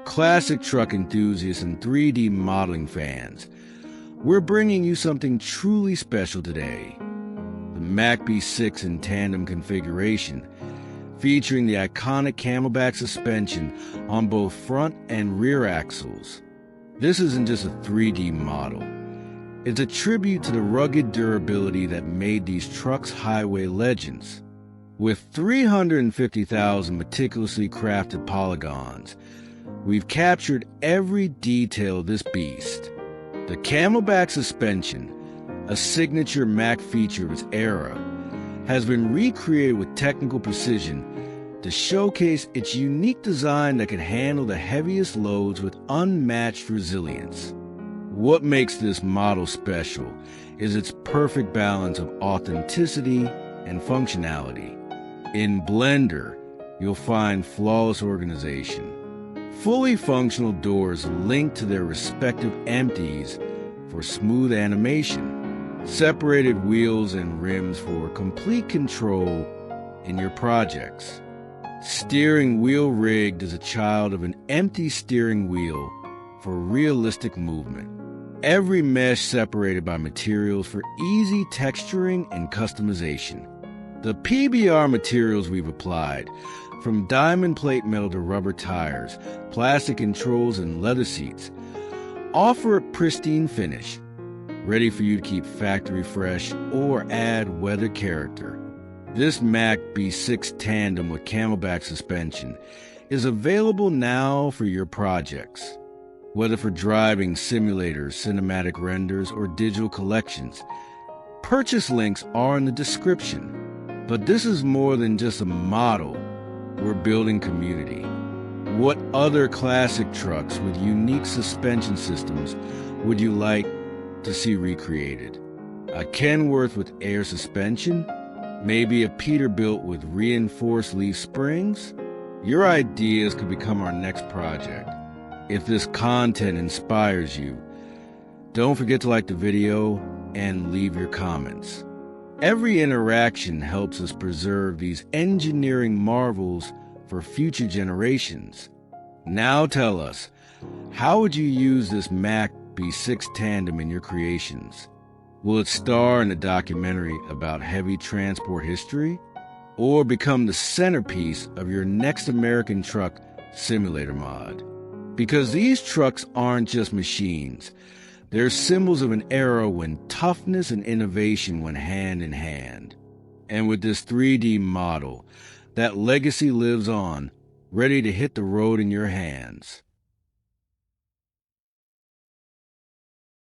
Classic truck enthusiasts and 3D modeling fans, we're bringing you something truly special today. The Mack B6 in tandem configuration, featuring the iconic Camelback suspension on both front and rear axles. This isn't just a 3D model. It's a tribute to the rugged durability that made these trucks highway legends. With 350,000 meticulously crafted polygons, we've captured every detail of this beast. The Camelback suspension, a signature Mack feature of its era, has been recreated with technical precision to showcase its unique design that can handle the heaviest loads with unmatched resilience. What makes this model special is its perfect balance of authenticity and functionality. In Blender, you'll find flawless organization. Fully functional doors linked to their respective empties for smooth animation. Separated wheels and rims for complete control in your projects. Steering wheel rigged as a child of an empty steering wheel for realistic movement. Every mesh separated by materials for easy texturing and customization. The PBR materials we've applied, from diamond plate metal to rubber tires, plastic controls, and leather seats, offer a pristine finish, ready for you to keep factory fresh or add weather character. This Mack B6 tandem with Camelback suspension is available now for your projects. Whether for driving simulators, cinematic renders, or digital collections, purchase links are in the description. But this is more than just a model. We're building community. What other classic trucks with unique suspension systems would you like to see recreated? A Kenworth with air suspension? Maybe a Peterbilt with reinforced leaf springs? Your ideas could become our next project. If this content inspires you, don't forget to like the video and leave your comments. Every interaction helps us preserve these engineering marvels for future generations. Now tell us, how would you use this Mack B6 tandem in your creations? Will it star in a documentary about heavy transport history? Or become the centerpiece of your next American truck simulator mod? Because these trucks aren't just machines. They're symbols of an era when toughness and innovation went hand in hand. And with this 3D model, that legacy lives on, ready to hit the road in your hands.